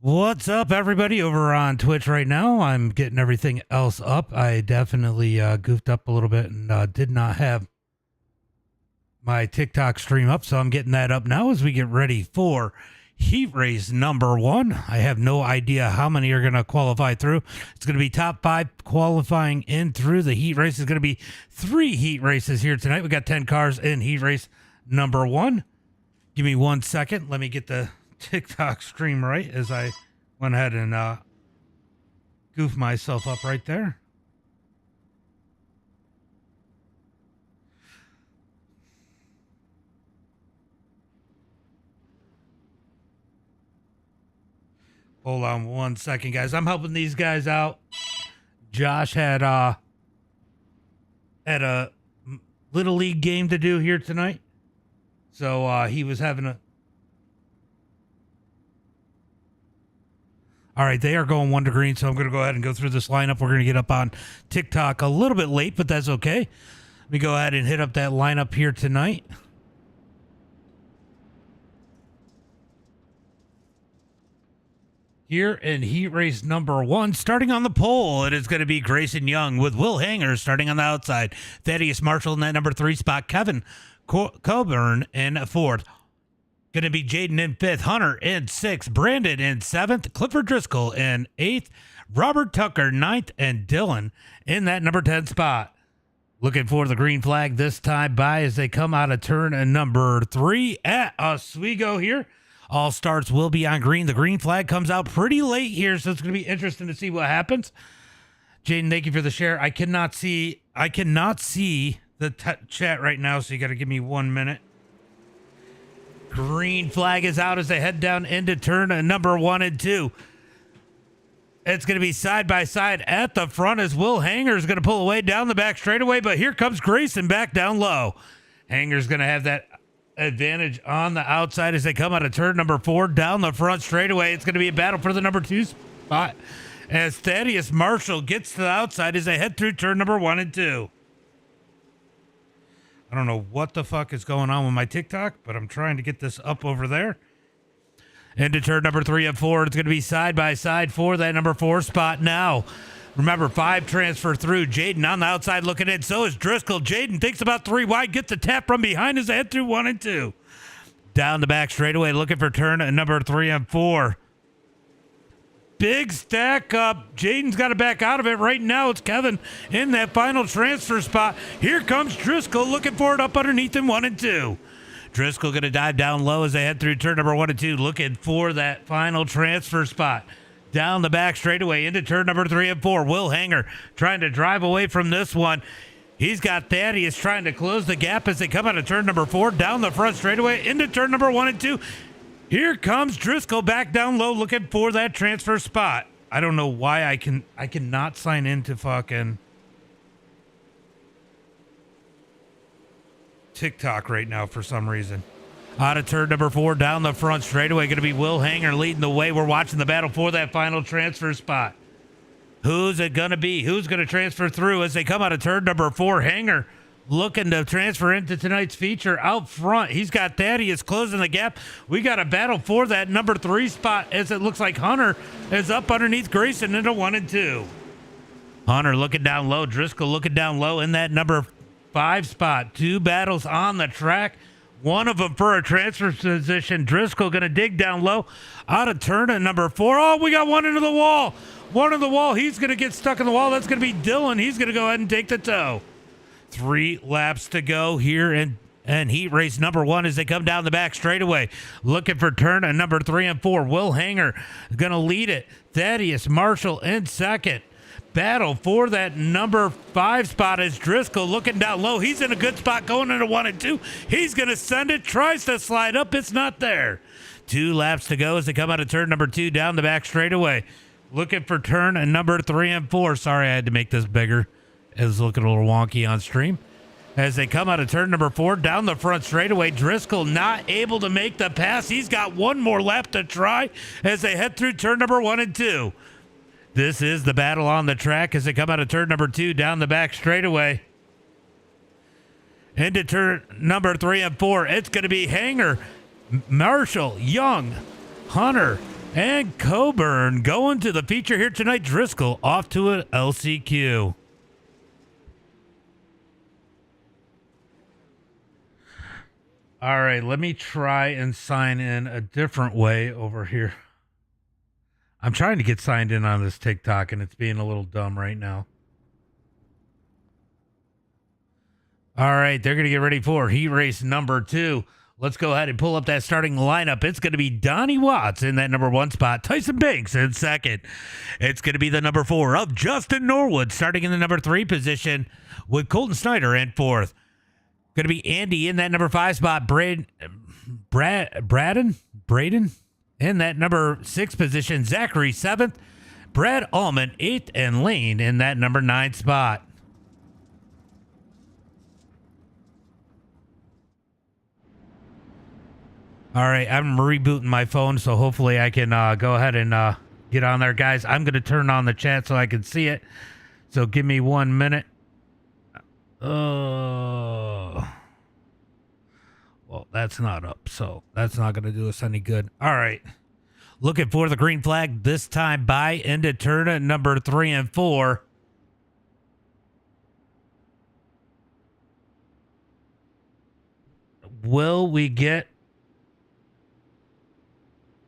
What's up, everybody, over on Twitch right now? I'm getting everything else up. I definitely goofed up a little bit and did not have my TikTok stream up, so I'm getting that up now as we get ready for Heat Race number 1. I have no idea how many are going to qualify through. It's going to be top 5 qualifying in through. The Heat Race is going to be 3 Heat Races here tonight. We got 10 cars in Heat Race number 1. Give me 1 second. Let me get the TikTok stream right as I went ahead and goofed myself up right there. Hold on 1 second, guys. I'm helping these guys out. Josh had a little league game to do here tonight, so he was having a. All right, they are going 1 to green, so I'm going to go ahead and go through this lineup. We're going to get up on TikTok a little bit late, but that's okay. Let me go ahead and hit up that lineup here tonight. Here in Heat Race number 1, starting on the pole, it is going to be Grayson Young with Will Hanger starting on the outside. Thaddeus Marshall in that number 3 spot. Kevin Coburn in 4th. Going to be Jaden in 5th, Hunter in 6th, Brandon in 7th, Clifford Driscoll in 8th, Robert Tucker 9th, and Dylan in that number 10 spot. Looking for the green flag this time by as they come out of turn number 3 at Oswego here. All starts will be on green. The green flag comes out pretty late here, so it's going to be interesting to see what happens. Jaden, thank you for the share. I cannot see the chat right now, so you got to give me 1 minute. Green flag is out as they head down into turn number 1 and 2. It's going to be side by side at the front as Will Hanger is going to pull away down the back straightaway, but here comes Grayson back down low. Hanger's going to have that advantage on the outside as they come out of turn number 4 down the front straightaway. It's going to be a battle for the number 2 spot as Thaddeus Marshall gets to the outside as they head through turn number 1 and 2. I don't know what the fuck is going on with my TikTok, but I'm trying to get this up over there. Into turn number 3 and 4. It's going to be side by side for that number 4 spot now. Remember, 5 transfer through. Jaden on the outside looking in. So is Driscoll. Jaden thinks about 3 wide. Gets the tap from behind as they head through 1 and 2. Down the back straightaway looking for turn number 3 and 4. Big stack up. Jaden's got to back out of it. Right now, it's Kevin in that final transfer spot. Here comes Driscoll looking for it up underneath in 1 and 2. Driscoll going to dive down low as they head through turn number 1 and 2, looking for that final transfer spot. Down the back straightaway into turn number 3 and 4. Will Hanger trying to drive away from this one. He's got Thaddeus trying to close the gap as they come out of turn number 4. Down the front straightaway into turn number 1 and 2. Here comes Driscoll back down low looking for that transfer spot. I don't know why I cannot sign into fucking TikTok right now for some reason. Out of turn number 4 down the front straightaway going to be Will Hanger leading the way. We're watching the battle for that final transfer spot. Who's it going to be? Who's going to transfer through as they come out of turn number 4? Hanger looking to transfer into tonight's feature out front. He's got Thaddeus closing the gap. We got a battle for that number 3 spot as it looks like Hunter is up underneath Grayson into 1 and 2. Hunter looking down low. Driscoll looking down low in that number 5 spot. 2 battles on the track. One of them for a transfer position. Driscoll going to dig down low out of turn at number 4. Oh, we got one into the wall. One in the wall. He's going to get stuck in the wall. That's going to be Dylan. He's going to go ahead and take the tow. 3 laps to go here in Heat Race number 1 as they come down the back straightaway. Looking for turn at number 3 and 4. Will Hanger going to lead it. Thaddeus Marshall in second. Battle for that number 5 spot is Driscoll looking down low. He's in a good spot going into 1 and 2. He's going to send it. Tries to slide up. It's not there. 2 laps to go as they come out of turn number 2 down the back straightaway. Looking for turn at number 3 and 4. Sorry, I had to make this bigger. It was looking a little wonky on stream. As they come out of turn number 4 down the front straightaway, Driscoll not able to make the pass. He's got one more lap to try as they head through turn number 1 and 2. This is the battle on the track as they come out of turn number 2 down the back straightaway. Into turn number 3 and 4. It's going to be Hanger, Marshall, Young, Hunter, And Coburn going to the feature here tonight. Driscoll off to an LCQ. All right, let me try and sign in a different way over here. I'm trying to get signed in on this TikTok, and it's being a little dumb right now. All right, they're going to get ready for heat race number 2. Let's go ahead and pull up that starting lineup. It's going to be Donnie Watts in that number 1 spot. Tyson Banks in second. It's going to be the number 4 of Justin Norwood starting in the number 3 position with Colton Snyder in 4th. Going to be Andy in that number 5 spot. Braden in that number 6 position. Zachary 7th. Brad Allman 8th. And Lane in that number 9 spot. All right, I'm rebooting my phone, so hopefully I can go ahead and get on there. Guys, I'm going to turn on the chat so I can see it. So give me 1 minute. Well, that's not up, so that's not going to do us any good. All right. Looking for the green flag this time by into turn number 3 and 4. Will we get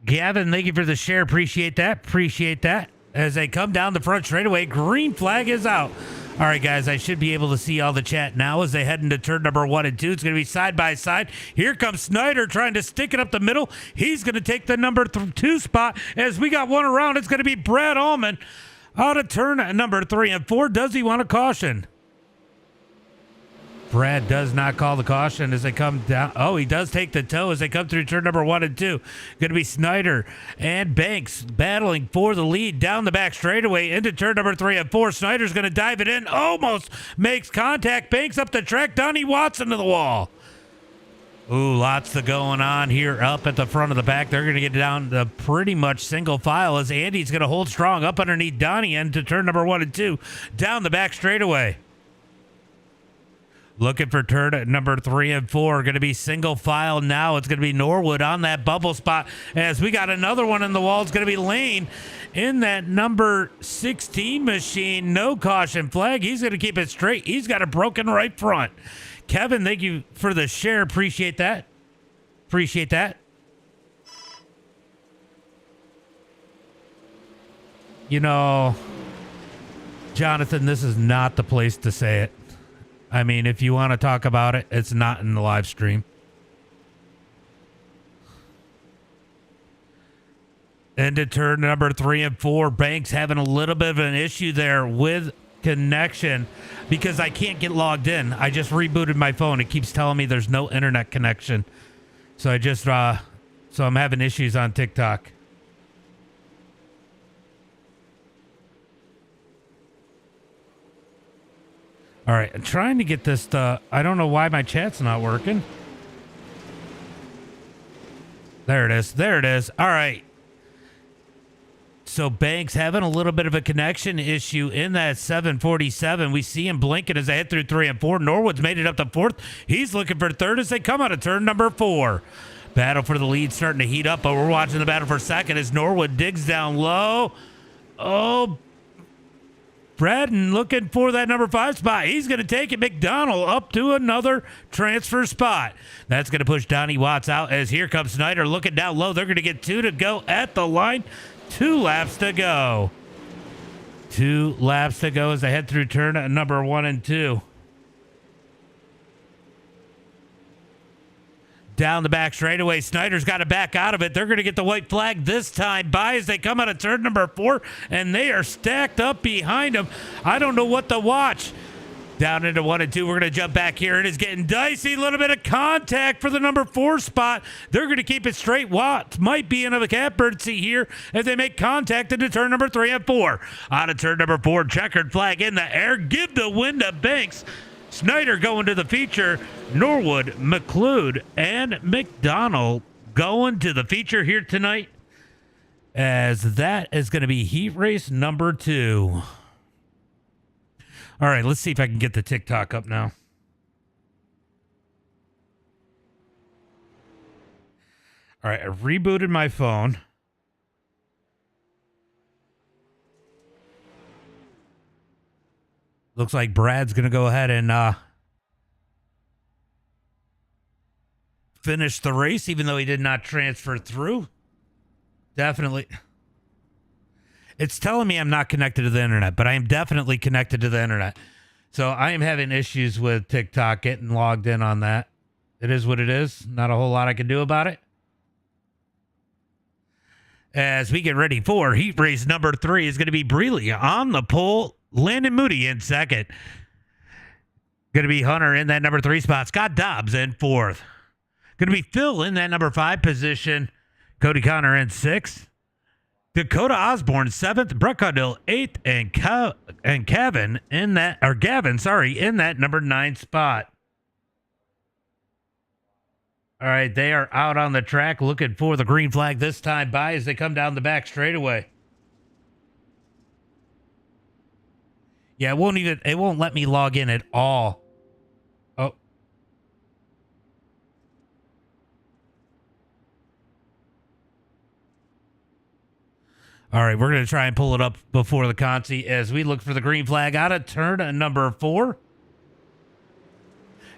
Gavin? Thank you for the share. Appreciate that. As they come down the front straightaway, green flag is out. All right, guys, I should be able to see all the chat now as they head into turn number 1 and 2. It's going to be side by side. Here comes Snyder trying to stick it up the middle. He's going to take the number 2 spot. As we got one around, it's going to be Brad Allman out of turn number 3 and 4. Does he want a caution? Brad does not call the caution as they come down. Oh, he does take the toe as they come through turn number 1 and 2. Going to be Snyder and Banks battling for the lead down the back straightaway into turn number 3 and 4. Snyder's going to dive it in. Almost makes contact. Banks up the track. Donnie Watts into the wall. Ooh, lots of going on here up at the front of the pack. They're going to get down to pretty much single file as Andy's going to hold strong up underneath Donnie into turn number 1 and 2 down the back straightaway. Looking for turn number 3 and 4. Going to be single file now. It's going to be Norwood on that bubble spot. As we got another one in the wall. It's going to be Lane in that number 16 machine. No caution flag. He's going to keep it straight. He's got a broken right front. Kevin, thank you for the share. Appreciate that. You know, Jonathan, this is not the place to say it. I mean, if you want to talk about it, it's not in the live stream. Into turn number 3 and 4. Banks having a little bit of an issue there with connection because I can't get logged in. I just rebooted my phone. It keeps telling me there's no internet connection. So I just, so I'm having issues on TikTok. All right, I'm trying to get this I don't know why my chat's not working. There it is. All right. So Banks having a little bit of a connection issue in that 747. We see him blinking as they head through 3 and 4. Norwood's made it up to 4th. He's looking for 3rd as they come out of turn number 4. Battle for the lead starting to heat up, but we're watching the battle for 2nd as Norwood digs down low. Oh, Braden looking for that number 5 spot. He's going to take it. McDonald up to another transfer spot. That's going to push Donnie Watts out as here comes Snyder looking down low. They're going to get 2 to go at the line. 2 laps to go. 2 laps to go as they head through turn number 1 and 2. Down the back straightaway. Snyder's got to back out of it. They're going to get the white flag this time by as they come out of turn number 4, and they are stacked up behind them. I don't know what to watch. Down into 1 and 2. We're going to jump back here. It is getting dicey. A little bit of contact for the number 4 spot. They're going to keep it straight. Watts might be in a catbird seat here as they make contact into turn number 3 and 4. Out of turn number 4, checkered flag in the air. Give the win to Banks. Snyder going to the feature. Norwood, McLeod, and McDonald going to the feature here tonight, as that is going to be heat race number 2. All right, let's see if I can get the TikTok up now. All right, I rebooted my phone. Looks like Brad's going to go ahead and finish the race, even though he did not transfer through. Definitely. It's telling me I'm not connected to the internet, but I am definitely connected to the internet. So I am having issues with TikTok getting logged in on that. It is what it is. Not a whole lot I can do about it. As we get ready for heat race number 3 is going to be Breeley on the pole. Landon Moody in second. Going to be Hunter in that number 3 spot. Scott Dobbs in 4th. Going to be Phil in that number 5 position. Cody Connor in 6th. Dakota Osborne 7th. Brett Caudill 8th. And Gavin in that number 9 spot. All right, they are out on the track looking for the green flag this time by as they come down the back straightaway. Yeah, it won't let me log in at all. Oh. All right, we're going to try and pull it up before the consi as we look for the green flag out of turn number 4.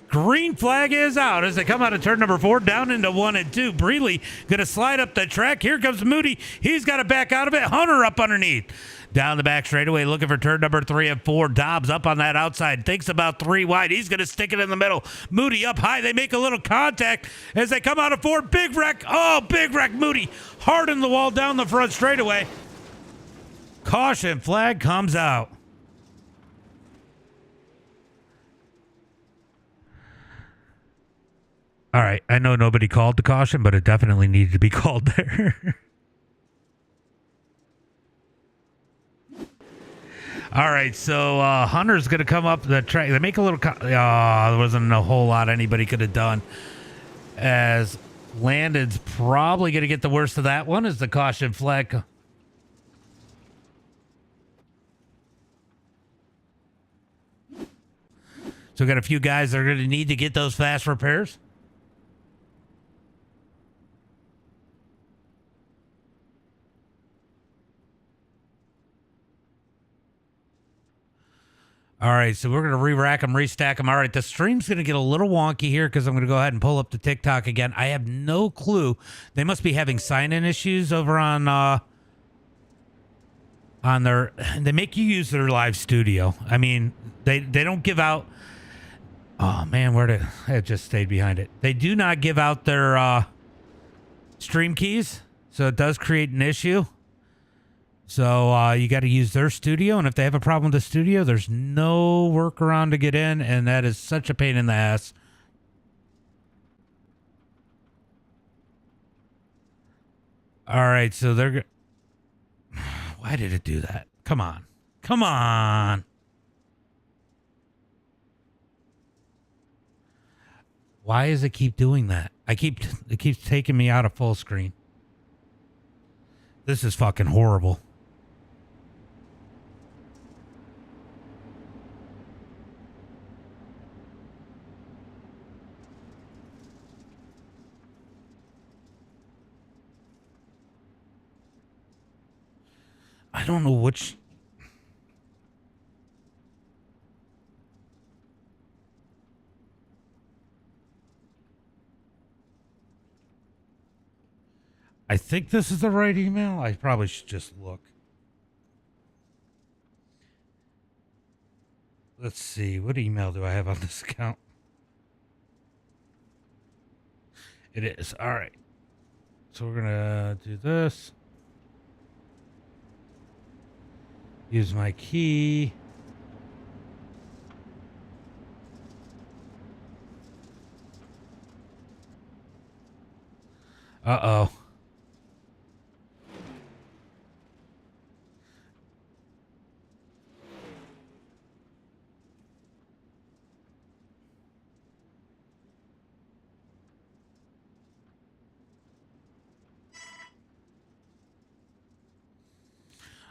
Green flag is out as they come out of turn number 4 down into 1 and 2. Breeley going to slide up the track. Here comes Moody. He's got to back out of it. Hunter up underneath. Down the back straightaway looking for turn number 3 and 4. Dobbs up on that outside. Thinks about 3 wide. He's going to stick it in the middle. Moody up high. They make a little contact as they come out of 4. Big wreck. Oh, big wreck. Moody hard in the wall down the front straightaway. Caution flag comes out. All right, I know nobody called the caution, but it definitely needed to be called there. All right, so Hunter's going to come up the track. They make a little... there wasn't a whole lot anybody could have done. As Landon's probably going to get the worst of that one as the caution flag... So we got a few guys that are going to need to get those fast repairs. All right, so we're going to re-rack them, restack them. All right, the stream's going to get a little wonky here because I'm going to go ahead and pull up the TikTok again. I have no clue. They must be having sign-in issues over on their... They make you use their live studio. I mean, they don't give out... Oh, man, it just stayed behind it. They do not give out their stream keys, so it does create an issue. So you got to use their studio, and if they have a problem with the studio, there's no workaround to get in, and that is such a pain in the ass. All right, so they're... Why did it do that? Come on. Come on. Why does it keep doing that? It keeps taking me out of full screen. This is fucking horrible. I don't know which... I think this is the right email. I probably should just look. Let's see. What email do I have on this account? It is. All right. So we're going to do this. Use my key. Uh-oh.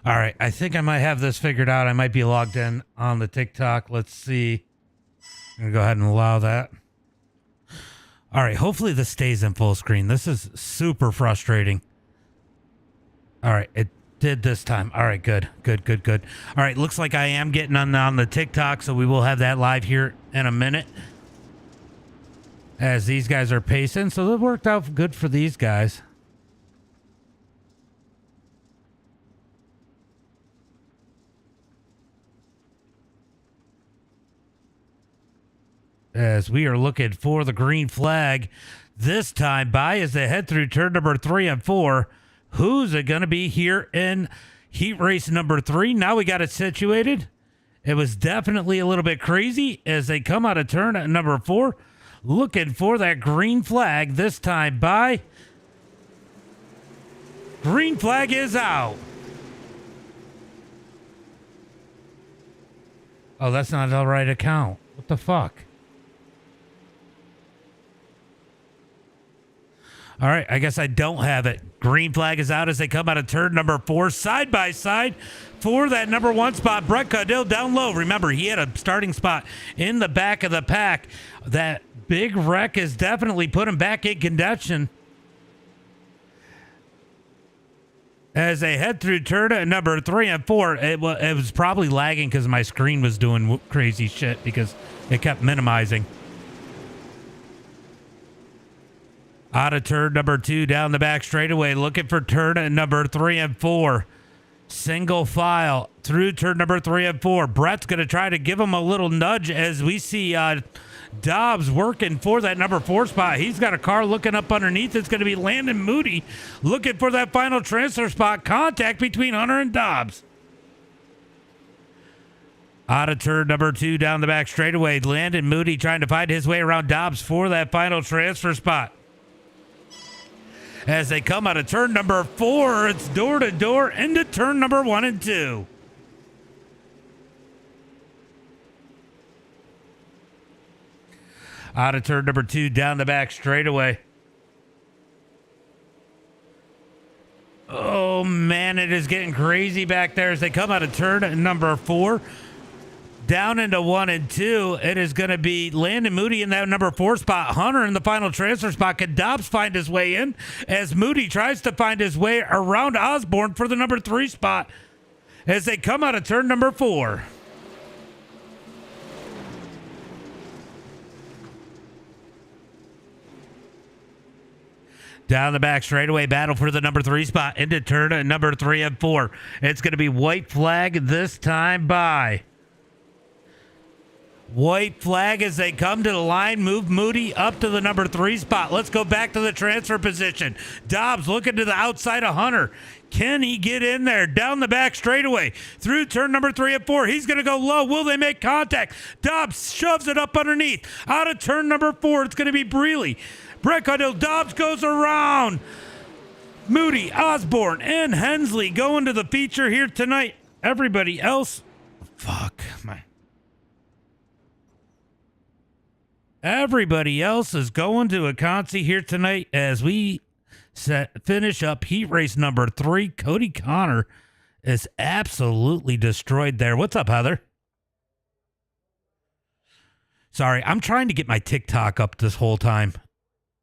All right, I think I might have this figured out. I might be logged in on the TikTok. Let's see. I'm going to go ahead and allow that. All right, hopefully this stays in full screen. This is super frustrating. All right, Did this time. All right, good. All right, looks like I am getting on the TikTok, so we will have that live here in a minute as these guys are pacing. So that worked out good for these guys. As we are looking for the green flag this time by as they head through turn number 3 and 4. Who's it going to be here in heat race number 3? Now we got it situated. It was definitely a little bit crazy as they come out of turn at number 4. Looking for that green flag this time by. Green flag is out. Oh, that's not the right account. What the fuck? All right, I guess I don't have it. Green flag is out as they come out of turn number 4, side by side for that number 1 spot. Brett Caudill down low. Remember, he had a starting spot in the back of the pack. That big wreck is definitely put him back in contention as they head through turn number 3 and 4. It was probably lagging because my screen was doing crazy shit because it kept minimizing. Out of turn number 2, down the back straightaway, looking for turn number 3 and 4. Single file through turn number 3 and 4. Brett's going to try to give him a little nudge as we see Dobbs working for that number 4 spot. He's got a car looking up underneath. It's going to be Landon Moody looking for that final transfer spot. Contact between Hunter and Dobbs. Out of turn number 2, down the back straightaway, Landon Moody trying to find his way around Dobbs for that final transfer spot. As they come out of turn number 4, it's door to door into turn number 1 and 2. Out of turn number 2, down the back straightaway. Oh man, it is getting crazy back there as they come out of turn number 4. Down into 1 and 2, it is going to be Landon Moody in that number 4 spot. Hunter in the final transfer spot. Can Dobbs find his way in as Moody tries to find his way around Osborne for the number 3 spot as they come out of turn number 4. Down the back straightaway, battle for the number 3 spot into turn number 3 and 4. It's going to be white flag this time by. White flag as they come to the line. Move Moody up to the number 3 spot. Let's go back to the transfer position. Dobbs looking to the outside of Hunter. Can he get in there? Down the back straightaway. Through turn number 3 and 4. He's going to go low. Will they make contact? Dobbs shoves it up underneath. Out of turn number 4. It's going to be Breeley. Brett Caudill. Dobbs goes around. Moody, Osborne, and Hensley going to the feature here tonight. Everybody else. Fuck. Everybody else is going to a Concy here tonight as we finish up heat race number 3. Cody Connor is absolutely destroyed there. What's up, Heather? Sorry, I'm trying to get my TikTok up this whole time.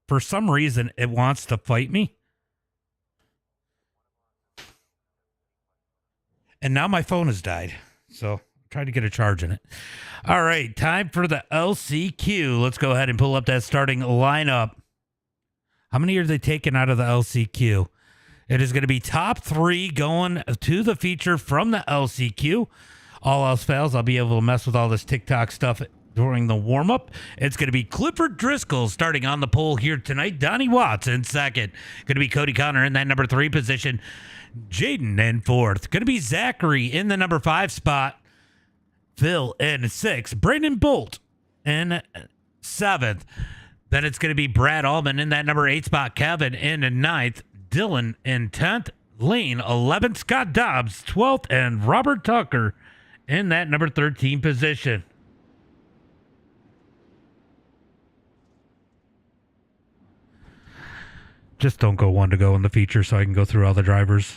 For some reason, it wants to fight me. And now my phone has died. So try to get a charge in it. All right, time for the LCQ. Let's go ahead and pull up that starting lineup. How many are they taking out of the LCQ? It is going to be top 3 going to the feature from the LCQ. All else fails, I'll be able to mess with all this TikTok stuff during the warm-up. It's going to be Clifford Driscoll starting on the pole here tonight. Donnie Watts in second. Going to be Cody Connor in that number 3 position. Jaden in 4th. Going to be Zachary in the number 5 spot. Phil in 6th. Brandon Bolt in 7th. Then it's going to be Brad Allman in that number 8 spot. Kevin in 9th. Dylan in 10th. Lane 11th. Scott Dobbs 12th. And Robert Tucker in that number 13 position. Just don't go 1 to go in the feature so I can go through all the drivers.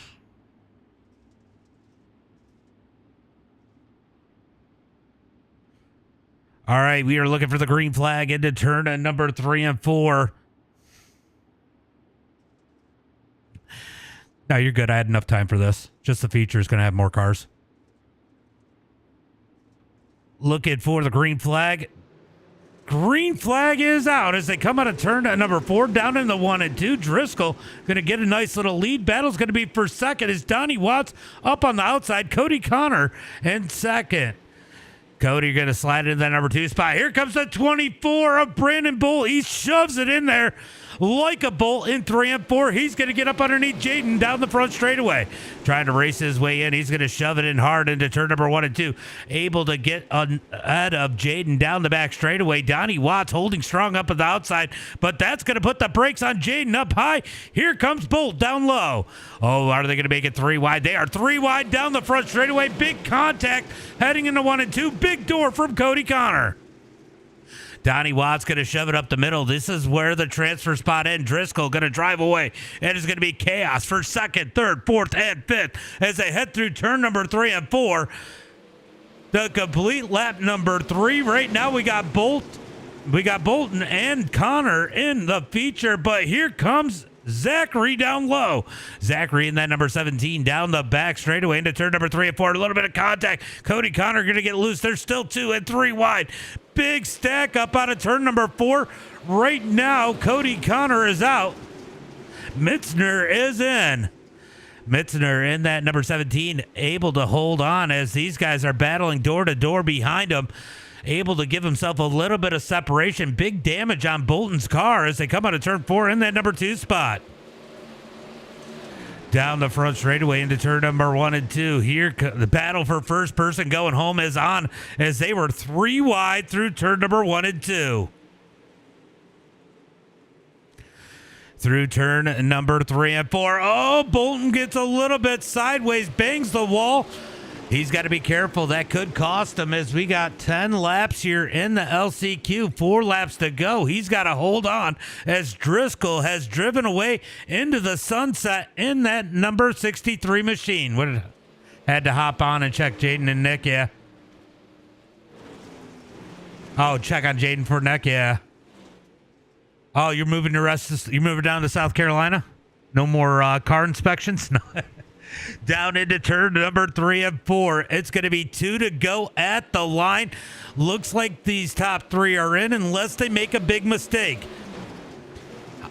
All right, we are looking for the green flag into turn number 3 and 4. No, you're good. I had enough time for this. Just the feature is going to have more cars. Looking for the green flag. Green flag is out as they come out of turn number 4 down in the 1 and 2. Driscoll going to get a nice little lead. Battle's going to be for second as Donnie Watts up on the outside. Cody Connor in second. Cody going to slide into that number 2 spot. Here comes the 24 of Brandon Bull. He shoves it in there like a bolt in 3 and 4. He's going to get up underneath Jaden down the front straightaway. Trying to race his way in. He's going to shove it in hard into turn number 1 and 2. Able to get ahead of Jaden down the back straightaway. Donnie Watts holding strong up at the outside, but that's going to put the brakes on Jaden up high. Here comes Bolt down low. Oh, are they going to make it 3 wide? They are 3 wide down the front straightaway. Big contact heading into 1 and 2. Big door from Cody Connor. Donnie Watts going to shove it up the middle. This is where the transfer spot ends. Driscoll going to drive away. It is going to be chaos for second, third, fourth, and fifth as they head through turn number 3 and 4. The complete lap number 3. Right now we got Bolton and Connor in the feature, but here comes Zachary down low. Zachary in that number 17 down the back straightaway into turn number 3 and 4. A little bit of contact. Cody Connor going to get loose. There's still 2 and 3 wide. Big stack up out of turn number 4. Right now, Cody Connor is out. Mitzner is in. Mitzner in that number 17, able to hold on as these guys are battling door to door behind him. Able to give himself a little bit of separation. Big damage on Bolton's car as they come out of turn 4 in that number 2 spot. Down the front straightaway into turn number 1 and 2. Here, the battle for first person going home is on as they were 3 wide through turn number 1 and 2. Through turn number 3 and 4. Oh, Bolton gets a little bit sideways, bangs the wall. He's got to be careful. That could cost him as we got 10 laps here in the LCQ. 4 laps to go. He's got to hold on as Driscoll has driven away into the sunset in that number 63 machine. Had to hop on and check Jaden and Nick, yeah. Oh, check on Jaden for Nick, yeah. Oh, you're moving you're moving down to South Carolina? No more car inspections? No. Down into turn number 3 and 4. It's going to be 2 to go at the line. Looks like these top 3 are in unless they make a big mistake.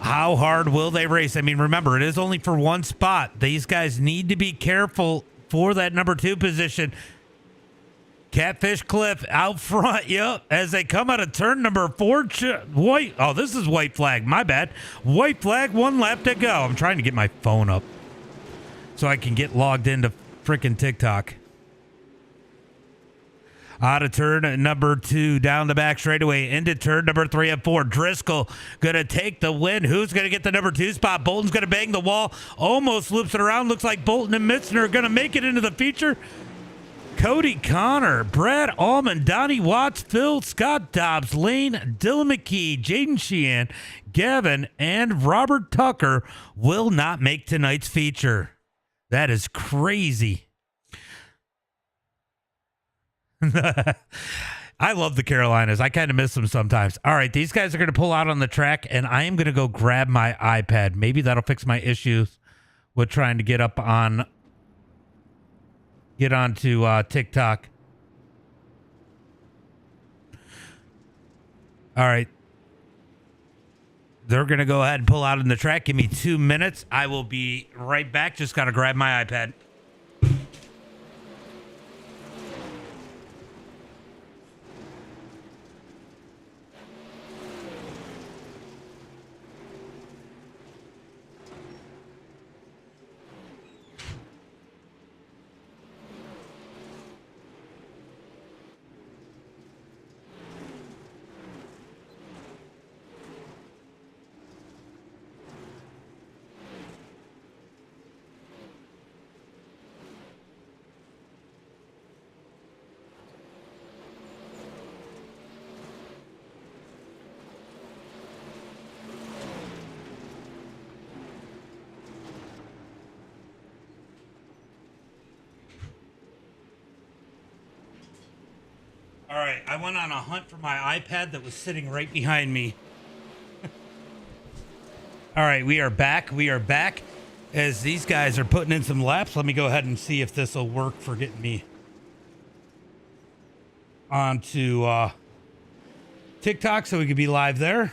How hard will they race? I mean, remember, it is only for 1 spot. These guys need to be careful for that number 2 position. Catfish Cliff out front, yep, as they come out of turn number 4. White. Oh, this is white flag. My bad. White flag, 1 lap to go. I'm trying to get my phone up so I can get logged into freaking TikTok. Out of turn number 2, down the back straightaway, into turn number 3 and 4. Driscoll going to take the win. Who's going to get the number 2 spot? Bolton's going to bang the wall. Almost loops it around. Looks like Bolton and Mitzner are going to make it into the feature. Cody Connor, Brad Allman, Donnie Watts, Phil, Scott Dobbs, Lane, Dylan McKee, Jaden Sheehan, Gavin, and Robert Tucker will not make tonight's feature. That is crazy. I love the Carolinas. I kind of miss them sometimes. All right, these guys are going to pull out on the track, and I am going to go grab my iPad. Maybe that'll fix my issues with trying to get onto TikTok. All right. They're going to go ahead and pull out on the track. Give me 2 minutes. I will be right back. Just got to grab my iPad. All right, I went on a hunt for my iPad that was sitting right behind me. All right, we are back. As these guys are putting in some laps, let me go ahead and see if this will work for getting me onto TikTok so we can be live there.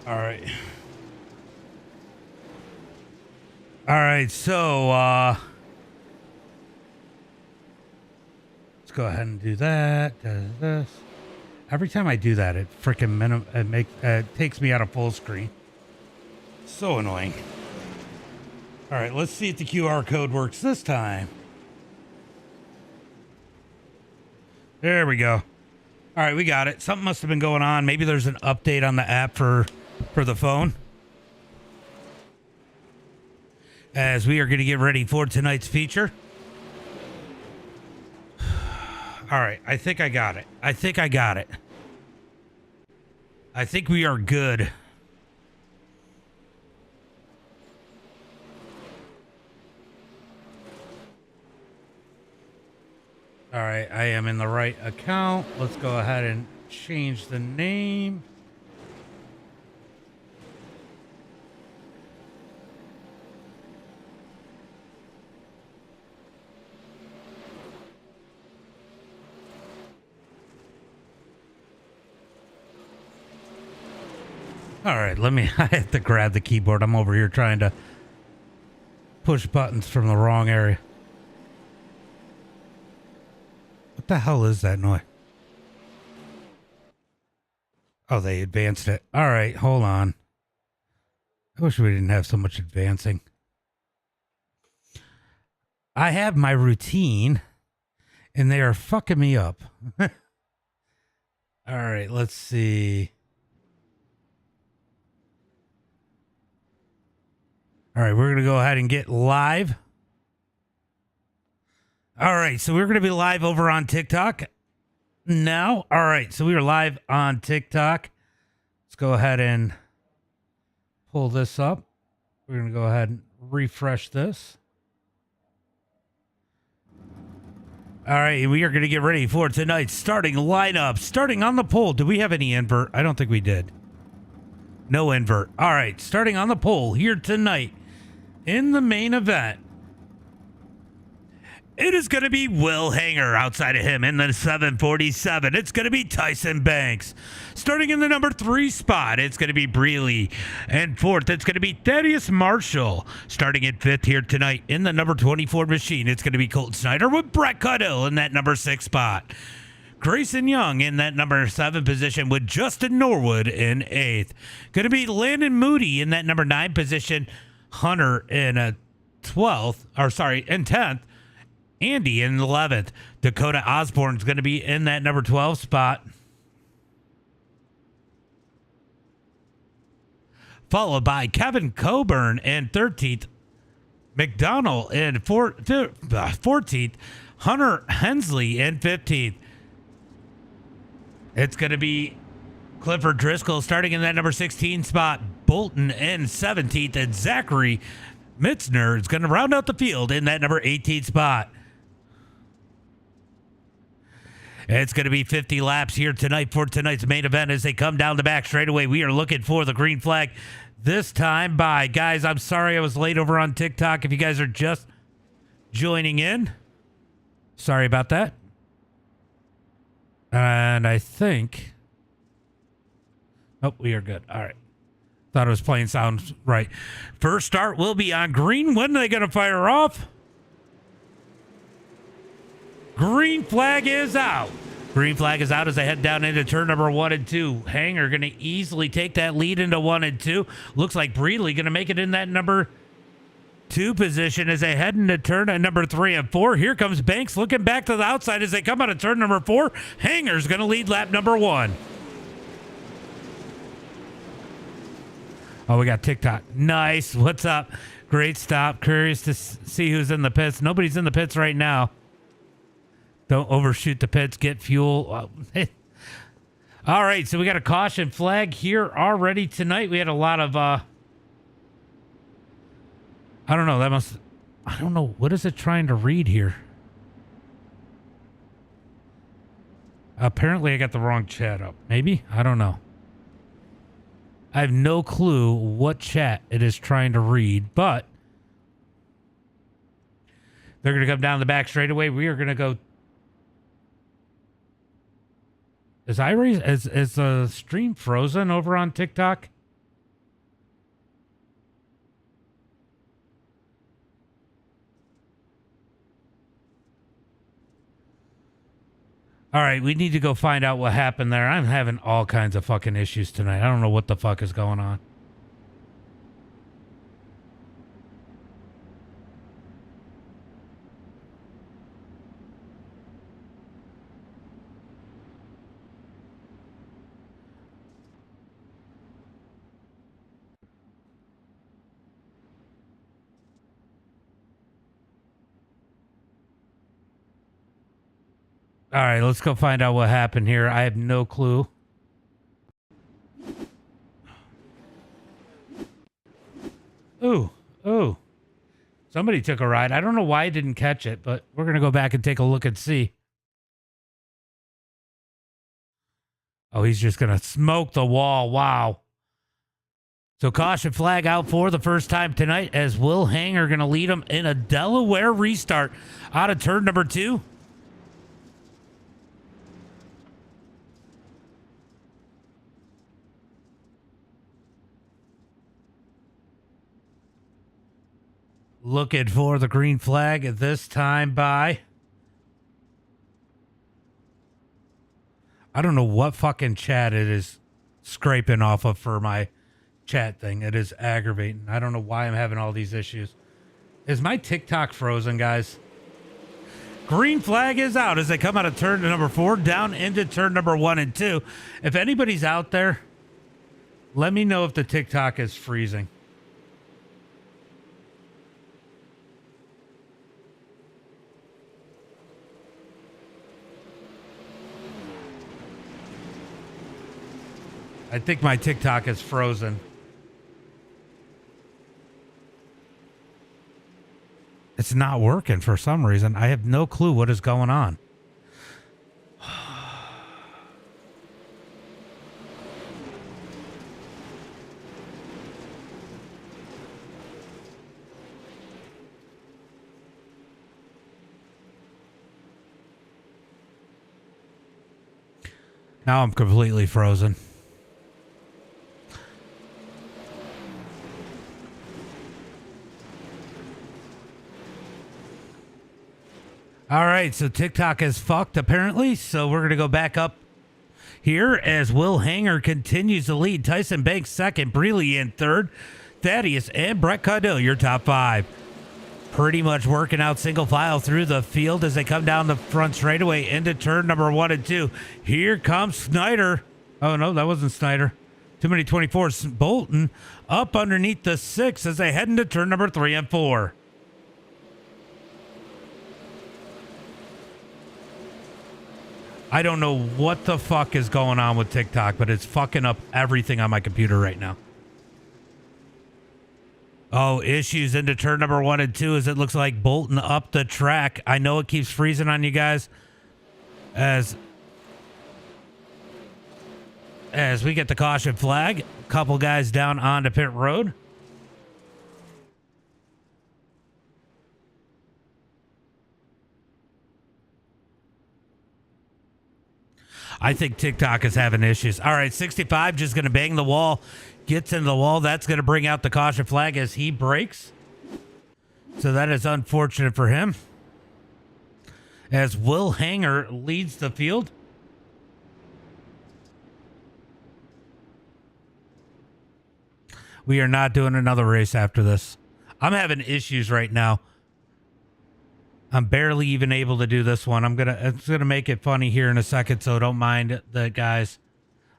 All right. All right, so let's go ahead and do that. Does this. Every time I do that, it freaking takes me out of full screen. So annoying. All right, let's see if the QR code works this time. There we go. All right, we got it. Something must have been going on. Maybe there's an update on the app for the phone. As we are going to get ready for tonight's feature. All right, I think I got it. I think we are good. All right, I am in the right account. Let's go ahead and change the name. All right, I have to grab the keyboard. I'm over here trying to push buttons from the wrong area. What the hell is that noise? Oh, they advanced it. All right, hold on. I wish we didn't have so much advancing. I have my routine, and they are fucking me up. All right, let's see. All right, we're going to go ahead and get live. All right, so we're going to be live over on TikTok now. All right, so we are live on TikTok. Let's go ahead and pull this up. We're going to go ahead and refresh this. All right, we are going to get ready for tonight's starting lineup. Starting on the pole. Do we have any invert? I don't think we did. No invert. All right, starting on the pole here tonight in the main event. It is going to be Will Hanger. Outside of him in the 747, it's going to be Tyson Banks. Starting in the number 3 spot, it's going to be Breeley. And 4th, it's going to be Thaddeus Marshall. Starting at 5th here tonight in the number 24 machine, it's going to be Colton Snyder with Brett Cuddill in that number 6 spot. Grayson Young in that number 7 position with Justin Norwood in 8th. Going to be Landon Moody in that number 9 position. Hunter in a 10th. Andy in 11th. Dakota Osborne's going to be in that number 12 spot. Followed by Kevin Coburn in 13th. McDonald in 14th. Hunter Hensley in 15th. It's going to be Clifford Driscoll starting in that number 16 spot. Bolton in 17th. And Zachary Mitzner is going to round out the field in that number 18 spot. It's going to be 50 laps here tonight for tonight's main event as they come down the back straightaway. We are looking for the green flag this time by, guys, I'm sorry I was late over on TikTok. If you guys are just joining in, sorry about that. And I think, nope, we are good. All right. Thought it was playing sounds right. First start will be on green. When are they going to fire off? Green flag is out. Green flag is out as they head down into turn number 1 and 2. Hanger going to easily take that lead into 1 and 2. Looks like Breeley going to make it in that number 2 position as they head into turn number 3 and 4. Here comes Banks looking back to the outside as they come out of turn number 4. Hanger's going to lead lap number 1. Oh, we got TikTok. Nice. What's up? Great stop. Curious to see who's in the pits. Nobody's in the pits right now. Don't overshoot the pits. Get fuel. All right, so we got a caution flag here already tonight. We had a lot of, I don't know. I don't know. What is it trying to read here? Apparently I got the wrong chat up. Maybe? I don't know. I have no clue what chat it is trying to read, but they're going to come down the back straightaway. We are going to go. Is the stream frozen over on TikTok? All right, we need to go find out what happened there. I'm having all kinds of fucking issues tonight. I don't know what the fuck is going on. All right, let's go find out what happened here. I have no clue. Ooh, ooh. Somebody took a ride. I don't know why I didn't catch it, but we're going to go back and take a look and see. Oh, he's just going to smoke the wall. Wow. So caution flag out for the first time tonight as Will Hanger going to lead him in a Delaware restart out of turn number 2. Looking for the green flag at this time by... I don't know what fucking chat it is scraping off of for my chat thing. It is aggravating. I don't know why I'm having all these issues. Is my TikTok frozen, guys? Green flag is out as they come out of turn number 4 down into turn number 1 and 2. If anybody's out there, let me know if the TikTok is freezing. I think my TikTok is frozen. It's not working for some reason. I have no clue what is going on. Now I'm completely frozen. All right, so TikTok is fucked apparently, so we're going to go back up here as Will Hanger continues to lead. Tyson Banks second, Breeley in third, Thaddeus and Brett Caudill, your top 5. Pretty much working out single file through the field as they come down the front straightaway into turn number 1 and 2. Here comes Snyder. Oh, no, that wasn't Snyder. Too many 24s. Bolton up underneath the 6 as they head into turn number 3 and 4. I don't know what the fuck is going on with TikTok, but it's fucking up everything on my computer right now. Oh, issues into turn number 1 and 2 as it looks like Bolton up the track. I know it keeps freezing on you guys as we get the caution flag. A couple guys down onto pit road. I think TikTok is having issues. All right, 65 just going to bang the wall. Gets into the wall. That's going to bring out the caution flag as he breaks. So that is unfortunate for him. As Will Hanger leads the field. We are not doing another race after this. I'm having issues right now. I'm barely even able to do this one. It's gonna make it funny here in a second, so don't mind that, guys.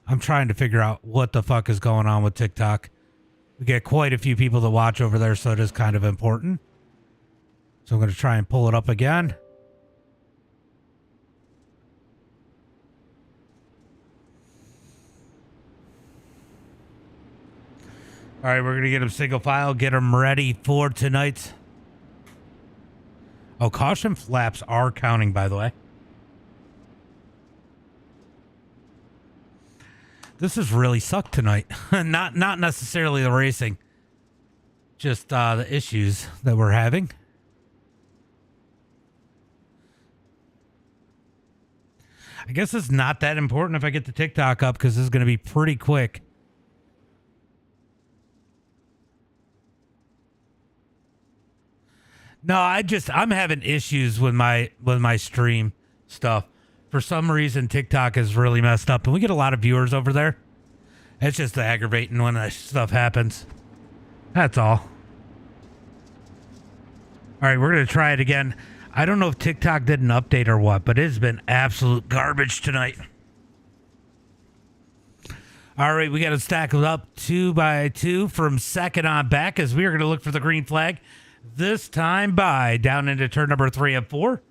I'm trying to figure out what the fuck is going on with TikTok. We get quite a few people to watch over there, so it is kind of important. So I'm gonna try and pull it up again. All right, we're gonna get him single file, get him ready for tonight. Oh, caution flaps are counting, by the way. This has really sucked tonight. Not necessarily the racing, just the issues that we're having. I guess it's not that important if I get the TikTok up because this is going to be pretty quick. No, I'm having issues with my stream stuff. For some reason, TikTok is really messed up, and we get a lot of viewers over there. It's just aggravating when that stuff happens. That's all. All right, we're going to try it again. I don't know if TikTok did an update or what, but it's been absolute garbage tonight. All right, we got to stack it up 2 by 2 from second on back as we are going to look for the green flag. This time by down into turn number 3 and 4.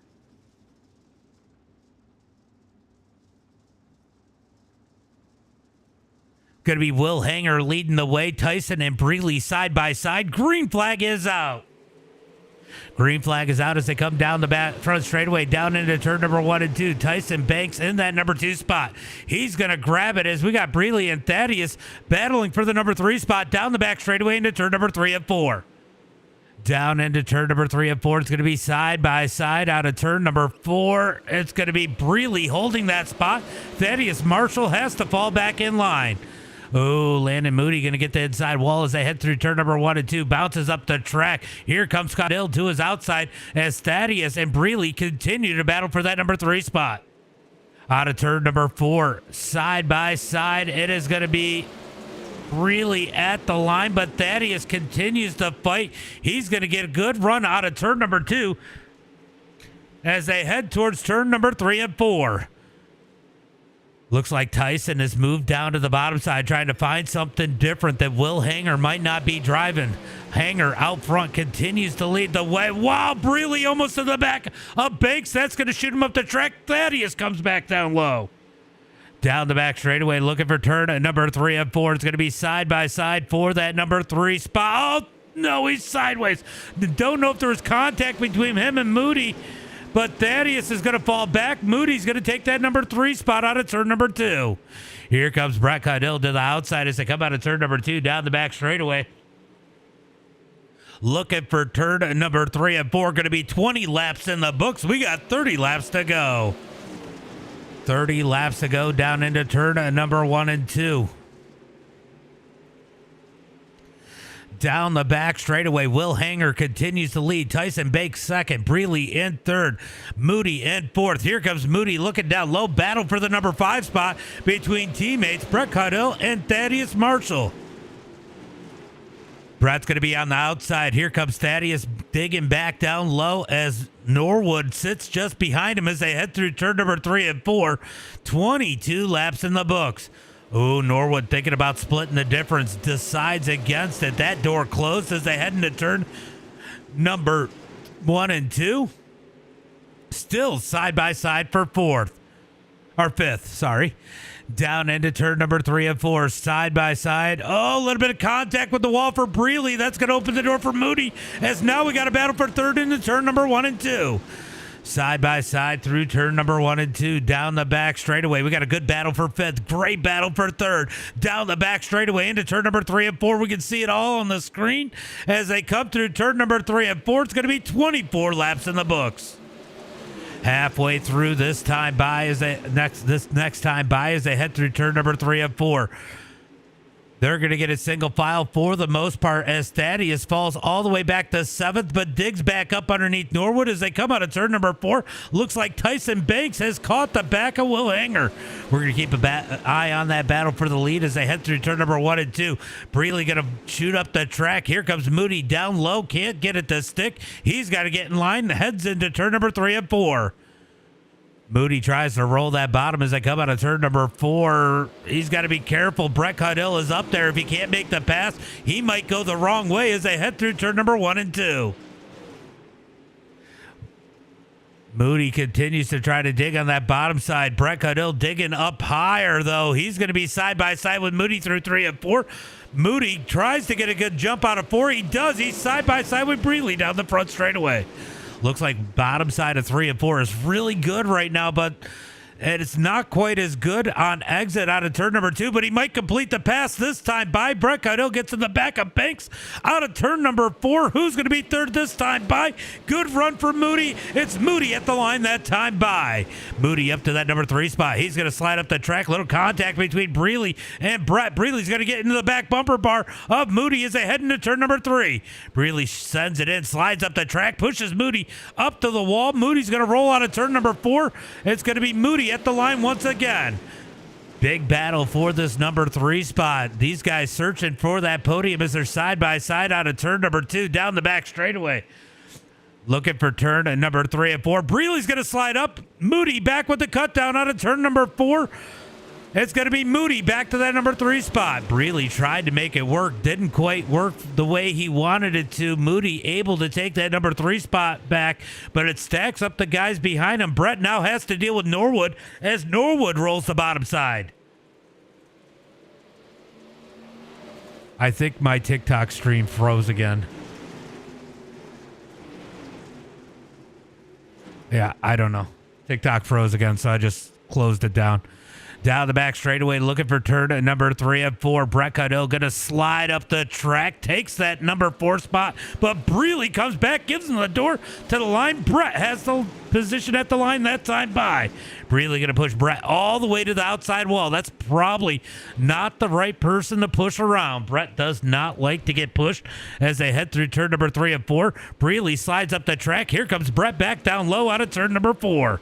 Going to be Will Hanger leading the way. Tyson and Breeley side by side. Green flag is out. Green flag is out as they come down the front straightaway, down into turn number 1 and 2. Tyson Banks in that number 2 spot. He's going to grab it as we got Breeley and Thaddeus battling for the number 3 spot down the back straightaway into turn number 3 and 4. Down into turn number 3 and 4. It's going to be side by side out of turn number 4. It's going to be Breeley holding that spot. Thaddeus Marshall has to fall back in line. Oh, Landon Moody going to get the inside wall as they head through turn number 1 and 2. Bounces up the track. Here comes Scott Hill to his outside as Thaddeus and Breeley continue to battle for that number 3 spot. Out of turn number 4, side by side, it is going to be Breeley at the line, but Thaddeus continues to fight. He's going to get a good run out of turn number 2 as they head towards turn number 3 and 4. Looks like Tyson has moved down to the bottom side trying to find something different that Will Hanger might not be driving. Hanger out front continues to lead the way. Wow, Breeley almost to the back of Banks. That's going to shoot him up the track. Thaddeus comes back down low. Down the back straightaway looking for turn at number 3 and 4. It's going to be side by side for that number 3 spot. Oh, no, he's sideways. Don't know if there was contact between him and Moody. But Thaddeus is going to fall back. Moody's going to take that number 3 spot out of turn number 2. Here comes Brett Caudill to the outside as they come out of turn number 2 down the back straightaway. Looking for turn number 3 and 4. Going to be 20 laps in the books. We got 30 laps to go. 30 laps to go down into turn number 1 and 2. Down the back straightaway, Will Hanger continues to lead. Tyson Banks second. Breeley in third. Moody in fourth. Here comes Moody looking down low. Battle for the number 5 spot between teammates Brett Caudill and Thaddeus Marshall. Brett's going to be on the outside. Here comes Thaddeus digging back down low as Norwood sits just behind him as they head through turn number 3 and 4. 22 laps in the books. Oh, Norwood thinking about splitting the difference. Decides against it. That door closed as they head into turn number 1 and 2. Still side by side for 5th, sorry. Down into turn number 3 and 4. Side by side. Oh, a little bit of contact with the wall for Breeley. That's going to open the door for Moody as now we got a battle for 3rd into turn number 1 and 2. Side by side through turn number 1 and 2. Down the back straightaway. We got a good battle for 5th. Great battle for 3rd. Down the back straightaway into turn number 3 and 4. We can see it all on the screen as they come through turn number 3 and 4. It's going to be 24 laps in the books. Halfway through this time by as they next time by as they head through turn number 3 and 4. They're going to get a single file for the most part as Thaddeus falls all the way back to 7th, but digs back up underneath Norwood as they come out of turn number 4. Looks like Tyson Banks has caught the back of Will Hanger. We're going to keep an eye on that battle for the lead as they head through turn number 1 and 2. Breeley going to shoot up the track. Here comes Moody down low. Can't get it to stick. He's got to get in line. Heads into turn number 3 and 4. Moody tries to roll that bottom as they come out of turn number 4. He's got to be careful. Brett Caudill is up there. If he can't make the pass, he might go the wrong way as they head through turn number 1 and 2. Moody continues to try to dig on that bottom side. Brett Caudill digging up higher, though. He's going to be side by side with Moody through 3 and 4. Moody tries to get a good jump out of 4. He does. He's side by side with Breeley down the front straightaway. Looks like bottom side of 3 and 4 is really good right now, but And it's not quite as good on exit out of turn number 2, but he might complete the pass this time by Brett Cardell. Gets in the back of Banks out of turn number 4. Who's going to be third this time by? Good run for Moody. It's Moody at the line that time by. Moody up to that number 3 spot. He's going to slide up the track. Little contact between Breeley and Brett. Breeley's going to get into the back bumper bar of Moody as they head into turn number 3. Breeley sends it in, slides up the track, pushes Moody up to the wall. Moody's going to roll out of turn number 4. It's going to be Moody at the line once again. Big battle for this number 3 spot. These guys searching for that podium as they're side by side out of turn number 2 down the back straightaway. Looking for turn at number 3 and 4. Breeley's going to slide up. Moody back with the cut down out of turn number 4. It's going to be Moody back to that number 3 spot. Breeley tried to make it work. Didn't quite work the way he wanted it to. Moody able to take that number 3 spot back, but it stacks up the guys behind him. Brett now has to deal with Norwood as Norwood rolls the bottom side. I think my TikTok stream froze again. Yeah, I don't know. TikTok froze again, so I just closed it down. Down the back straightaway, looking for turn at number 3 and 4. Brett Cardell going to slide up the track, takes that number 4 spot, but Breeley comes back, gives him the door to the line. Brett has the position at the line that time by. Breeley going to push Brett all the way to the outside wall. That's probably not the right person to push around. Brett does not like to get pushed as they head through turn number 3 and 4. Breeley slides up the track. Here comes Brett back down low out of turn number 4.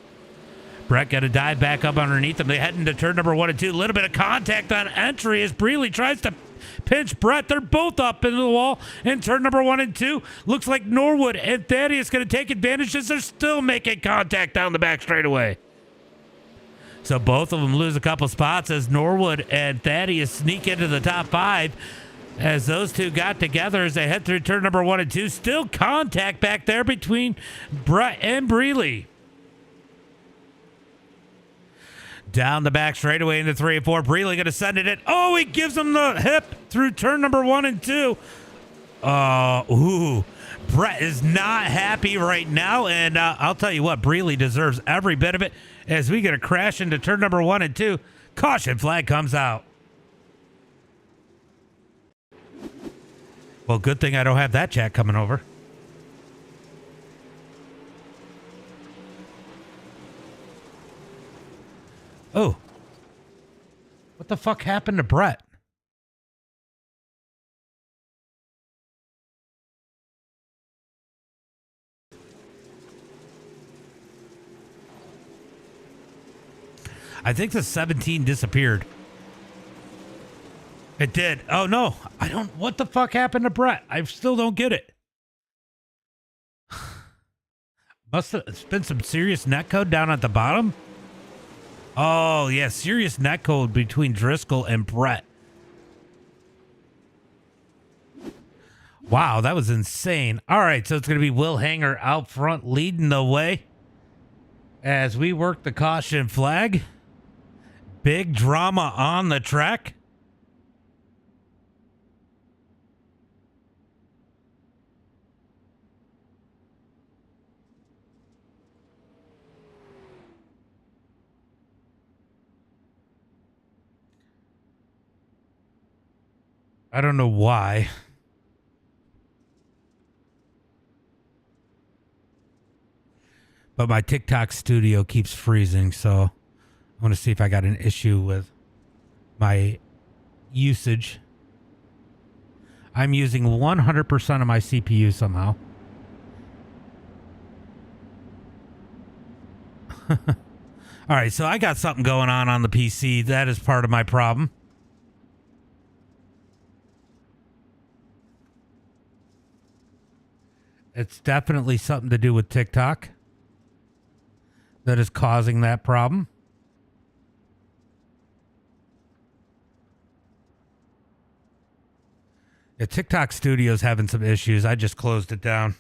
Brett got to dive back up underneath them. They head into turn number 1 and 2. A little bit of contact on entry as Breeley tries to pinch Brett. They're both up into the wall in turn number 1 and 2. Looks like Norwood and Thaddeus going to take advantage as they're still making contact down the back straightaway. So both of them lose a couple spots as Norwood and Thaddeus sneak into the top 5. As those two got together as they head through turn number 1 and 2. Still contact back there between Brett and Breeley. Down the back straightaway into 3 and 4. Breeley going to send it in. Oh, he gives him the hip through turn number 1 and 2. Brett is not happy right now. And I'll tell you what, Breeley deserves every bit of it as we get a crash into turn number 1 and 2. Caution flag comes out. Well, good thing I don't have that chat coming over. Oh, what the fuck happened to Brett? I think the 17 disappeared. It did. Oh, no. I don't. What the fuck happened to Brett? I still don't get it. Must have been some serious netcode down at the bottom. Oh, yeah. Serious netcode between Driscoll and Brett. Wow, that was insane. All right, so it's going to be Will Hanger out front leading the way as we work the caution flag. Big drama on the track. I don't know why. But my TikTok studio keeps freezing, so I want to see if I got an issue with my usage. I'm using 100% of my CPU somehow. All right, so I got something going on the PC. That is part of my problem. It's definitely something to do with TikTok that is causing that problem. Yeah, TikTok Studio's having some issues. I just closed it down.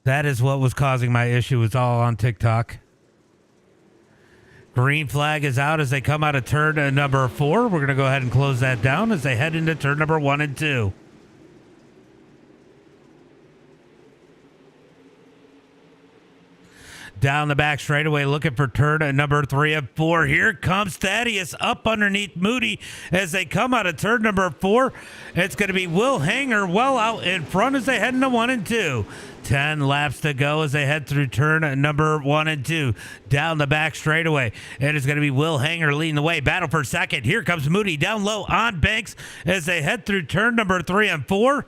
That is what was causing my issue. It's all on TikTok. Green flag is out as they come out of turn number 4. We're going to go ahead and close that down as they head into turn number 1 and 2. Down the back straightaway, looking for turn at number 3 and 4. Here comes Thaddeus up underneath Moody as they come out of turn number 4. It's going to be Will Hanger well out in front as they head into 1 and 2. 10 laps to go as they head through turn number 1 and 2. Down the back straightaway, it is going to be Will Hanger leading the way. Battle for second. Here comes Moody down low on Banks as they head through turn number 3 and 4.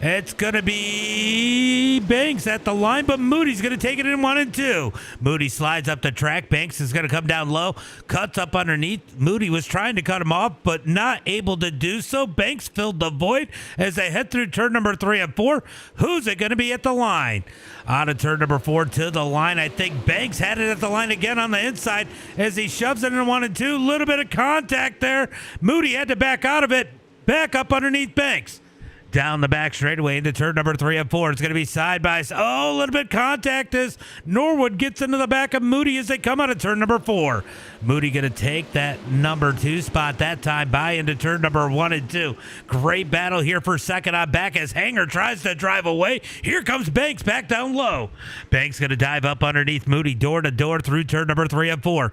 It's going to be Banks at the line, but Moody's going to take it in 1 and 2. Moody slides up the track. Banks is going to come down low, cuts up underneath. Moody was trying to cut him off, but not able to do so. Banks filled the void as they head through turn number 3 and 4. Who's it going to be at the line? On to turn number 4 to the line. I think Banks had it at the line again on the inside as he shoves it in 1 and 2. Little bit of contact there. Moody had to back out of it. Back up underneath Banks. Down the back straightaway into turn number 3 and 4. It's going to be side by side. Oh, a little bit contact as Norwood gets into the back of Moody as they come out of turn number 4. Moody going to take that number 2 spot that time by into turn number 1 and 2. Great battle here for second on back as Hanger tries to drive away. Here comes Banks back down low. Banks going to dive up underneath Moody door to door through turn number 3 and 4.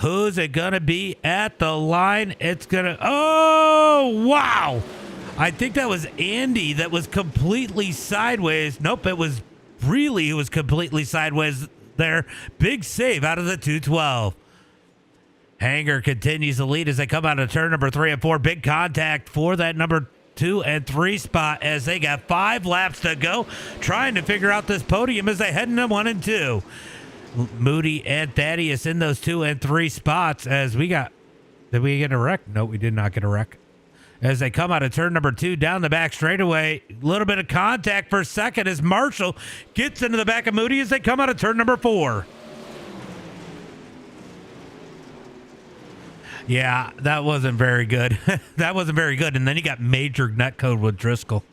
Who's it going to be at the line? It's going to... Oh, wow. I think that was Andy that was completely sideways. Nope, it was Breely who was completely sideways there. Big save out of the 212. Hanger continues to lead as they come out of turn number 3 and 4. Big contact for that number 2 and 3 spot as they got 5 laps to go, trying to figure out this podium as they head into 1 and 2. Moody and Thaddeus in those 2 and 3 spots as we got... Did we get a wreck? No, we did not get a wreck. As they come out of turn number 2 down the back straightaway, a little bit of contact for second as Marshall gets into the back of Moody as they come out of turn number 4. Yeah, that wasn't very good. That wasn't very good. And then he got major netcode with Driscoll.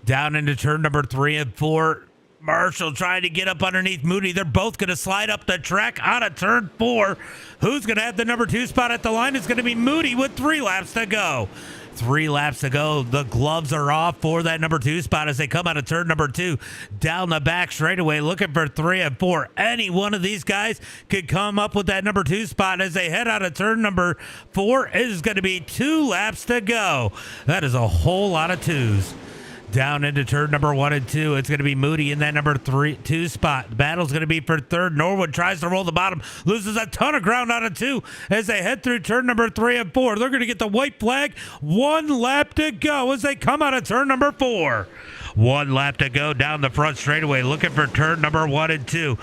Down into turn number 3 and 4. Marshall trying to get up underneath Moody. They're both going to slide up the track out of turn 4. Who's going to have the number 2 spot at the line? It's going to be Moody with 3 laps to go. 3 laps to go. The gloves are off for that number 2 spot as they come out of turn number 2. Down the back straightaway looking for 3 and 4. Any one of these guys could come up with that number 2 spot as they head out of turn number 4. It is going to be 2 laps to go. That is a whole lot of 2s. Down into turn number 1 and 2. It's going to be Moody in that number 2 spot. The battle's going to be for third. Norwood tries to roll the bottom, loses a ton of ground out of 2 as they head through turn number 3 and 4. They're going to get the white flag. 1 lap to go as they come out of turn number 4. 1 lap to go down the front straightaway, looking for turn number 1 and 2.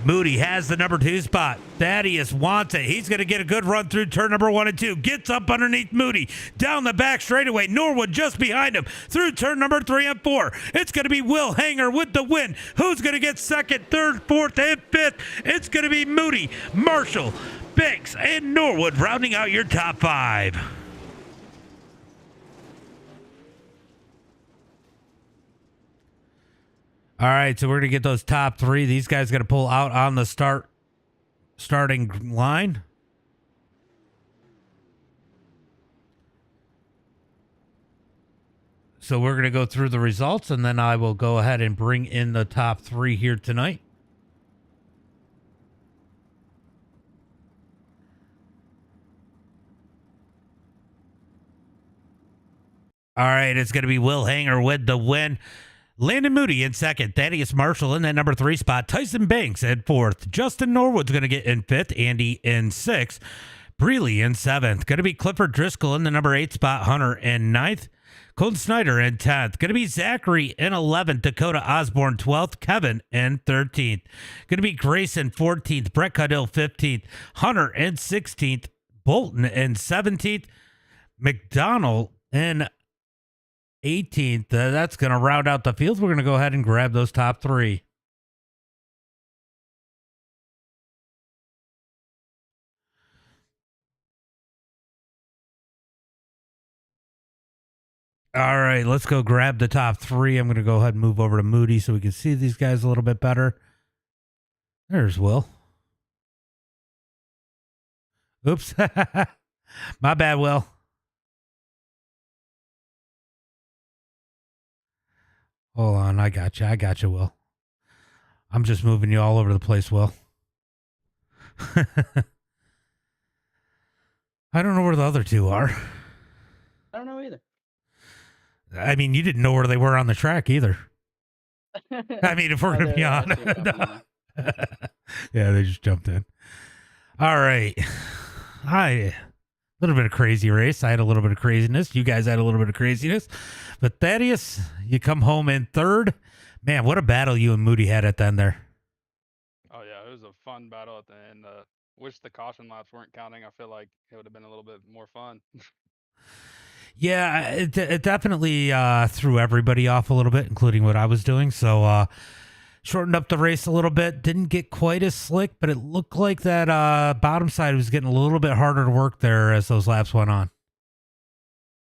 Moody has the number 2 spot. Thaddeus wants it. He's going to get a good run through turn number 1 and 2. Gets up underneath Moody. Down the back straightaway. Norwood just behind him. Through turn number 3 and 4. It's going to be Will Hanger with the win. Who's going to get second, third, fourth, and fifth? It's going to be Moody, Marshall, Banks, and Norwood rounding out your top 5. All right, so we're going to get those top 3. These guys going to pull out on the starting line. So we're going to go through the results, and then I will go ahead and bring in the top 3 here tonight. All right, it's going to be Will Hanger with the win. Landon Moody in second. Thaddeus Marshall in that number 3 spot. Tyson Banks in 4th. Justin Norwood's going to get in 5th. Andy in 6th. Breely in 7th. Going to be Clifford Driscoll in the number 8 spot. Hunter in 9th. Colton Snyder in 10th. Going to be Zachary in 11th. Dakota Osborne 12th. Kevin in 13th. Going to be Grayson 14th. Brett Caudill 15th. Hunter in 16th. Bolton in 17th. McDonald in 18th. That's going to round out the field. We're going to go ahead and grab those top 3. All right, let's go grab the top 3. I'm going to go ahead and move over to Moody so we can see these guys a little bit better. There's Will. Oops. My bad, Will. Hold on, I got you, Will. I'm just moving you all over the place, Will. I don't know where the other two are. I don't know either. I mean, you didn't know where they were on the track either. I mean, if we're Oh, going to be I honest. see them popping in now. Yeah, they just jumped in. All right. A little bit of crazy race. I had a little bit of craziness. You guys had a little bit of craziness. But Thaddeus, you come home in third. Man, what a battle you and Moody had at the end there. Oh yeah, it was a fun battle at the end. Wish the caution laps weren't counting. I feel like it would have been a little bit more fun. Yeah, it definitely threw everybody off a little bit, including what I was doing. So shortened up the race a little bit. Didn't get quite as slick, but it looked like that bottom side was getting a little bit harder to work there as those laps went on.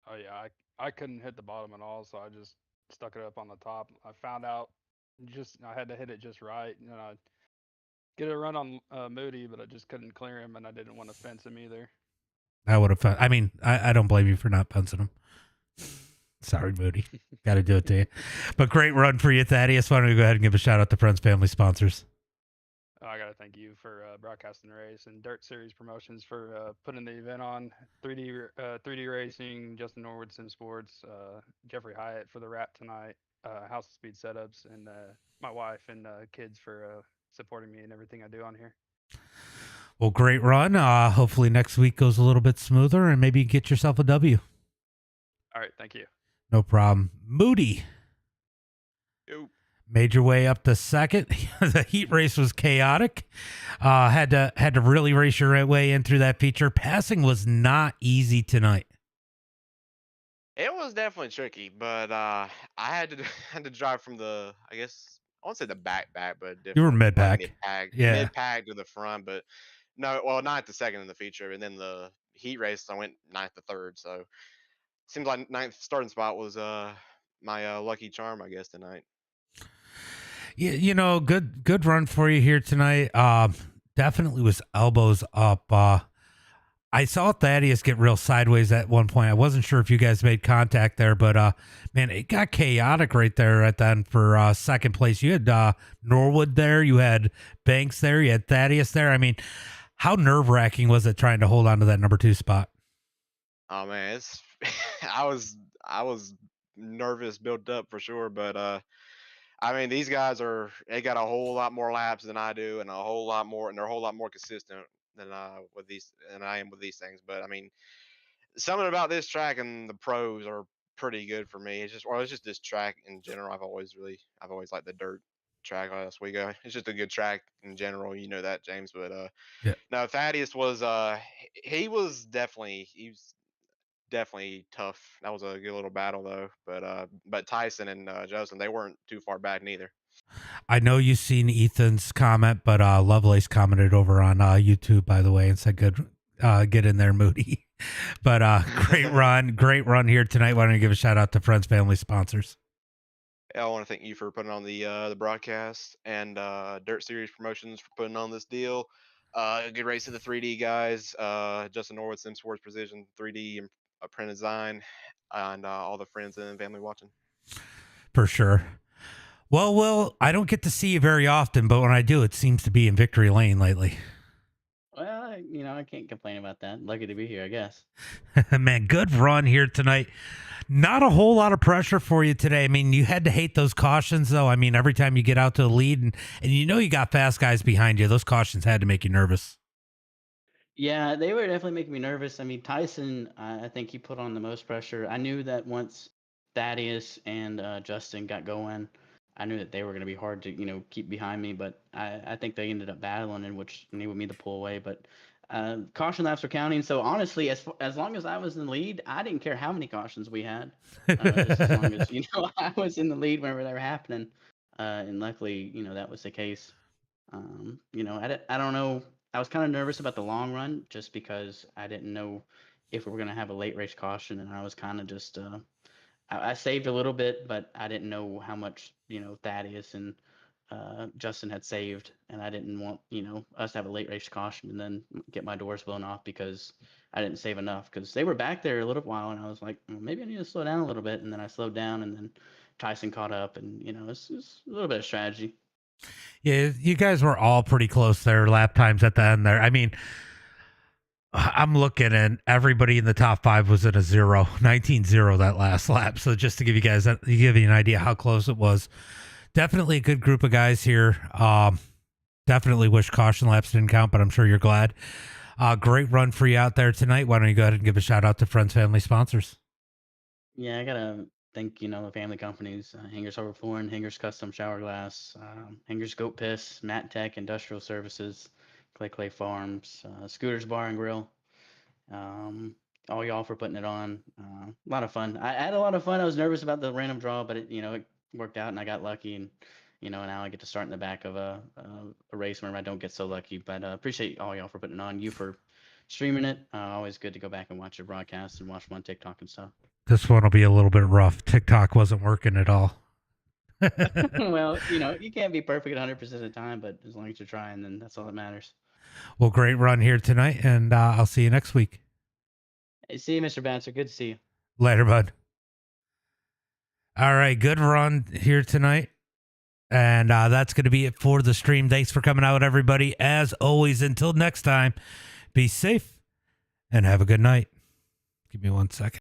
Oh yeah, I couldn't hit the bottom at all, so I just stuck it up on the top. I found out just I had to hit it just right, and I get a run on Moody, but I just couldn't clear him, and I didn't want to fence him either. I would have. I mean, I don't blame you for not punching him. Sorry, Moody. Got to do it to you. But great run for you, Thaddeus. Why don't we go ahead and give a shout out to Friends Family Sponsors? I gotta thank you for broadcasting the race and Dirt Series Promotions for putting the event on. 3D Racing, Justin Norwood Sim Sports, Jeffrey Hyatt for the wrap tonight, House of Speed Setups, and my wife and kids for supporting me and everything I do on here. Well, great run. Hopefully next week goes a little bit smoother and maybe you get yourself a W. All right, thank you. No problem. Moody. Yo. Made your way up to second. The heat race was chaotic. Had to really race your way in through that feature. Passing was not easy tonight. It was definitely tricky, but I had to had to drive from the I guess I won't say the back, but You were definitely mid like pack. Yeah. mid pack to the front. But no, well, not the second in the feature, and then the heat race I went ninth to third. So seems like ninth starting spot was my lucky charm, I guess, tonight. You know, good run for you here tonight. Definitely was elbows up. I saw Thaddeus get real sideways at one point. I wasn't sure if you guys made contact there, but man, it got chaotic right there at the end for second place. You had Norwood there, you had Banks there, you had Thaddeus there. I mean, how nerve wracking was it trying to hold on to that number 2 spot? Oh man, it's I was nervous, built up for sure, but I mean, these guys they got a whole lot more laps than I do, and a whole lot more, and they're a whole lot more consistent than I am with these things. But I mean, something about this track and the pros are pretty good for me. It's just this track in general. I've always liked the dirt track Oswego. It's just a good track in general. You know that, James. But Yeah. no, Thaddeus was he was definitely tough. That was a good little battle though. But Tyson and Justin, they weren't too far back neither. I know you've seen Ethan's comment, but Lovelace commented over on YouTube, by the way, and said, "Good, get in there, Moody." But great run here tonight. Why don't you give a shout out to Friends, Family, Sponsors? I want to thank you for putting on the broadcast and Dirt Series Promotions for putting on this deal. Good race to the 3D guys. Justin Norwood, Sim Sports Precision, 3D and print design, and all the friends and family watching. For sure. Well, Will, I don't get to see you very often, but when I do, it seems to be in victory lane lately. Well, I can't complain about that. Lucky to be here, I guess. Man, good run here tonight. Not a whole lot of pressure for you today. I mean, you had to hate those cautions, though. I mean, every time you get out to the lead and you know you got fast guys behind you, those cautions had to make you nervous. Yeah, they were definitely making me nervous. I mean, Tyson, I think he put on the most pressure. I knew that once Thaddeus and Justin got going, I knew that they were going to be hard to, keep behind me. But I think they ended up battling, in which enabled me to pull away. But caution laps were counting. So honestly, as long as I was in the lead, I didn't care how many cautions we had. Just as long as I was in the lead whenever they were happening. And luckily, that was the case. I don't know. I was kind of nervous about the long run just because I didn't know if we were going to have a late race caution, and I was kind of just I saved a little bit, but I didn't know how much Thaddeus and Justin had saved, and I didn't want us to have a late race caution and then get my doors blown off because I didn't save enough because they were back there a little while, and I was like, well, maybe I need to slow down a little bit, and then I slowed down, and then Tyson caught up, and it's a little bit of strategy. Yeah, you guys were all pretty close there, lap times at the end there. I mean, I'm looking and everybody in the top 5 was in a 19-0 that last lap. So just to give you guys, give you an idea how close it was. Definitely a good group of guys here. Definitely wish caution laps didn't count, but I'm sure you're glad. Great run for you out there tonight. Why don't you go ahead and give a shout out to friends, family, sponsors? Yeah, I gotta thank the family companies: Hangers Harbor Flooring, Hangers Custom Shower Glass, Hangers Goat Piss, Matt Tech Industrial Services, Clay Farms, Scooters Bar and Grill. Um, all y'all for putting it on. A lot of fun. I had a lot of fun. I was nervous about the random draw, but it worked out and I got lucky. And now I get to start in the back of a race where I don't get so lucky. But appreciate all y'all for putting it on. You for streaming it. Always good to go back and watch your broadcast and watch them on TikTok and stuff. This one will be a little bit rough. TikTok wasn't working at all. Well, you can't be perfect 100% of the time, but as long as you're trying, then that's all that matters. Well, great run here tonight, and I'll see you next week. Hey, see you, Mr. Bouncer. Good to see you. Later, bud. All right, good run here tonight. And that's going to be it for the stream. Thanks for coming out, everybody. As always, until next time, be safe and have a good night. Give me 1 second.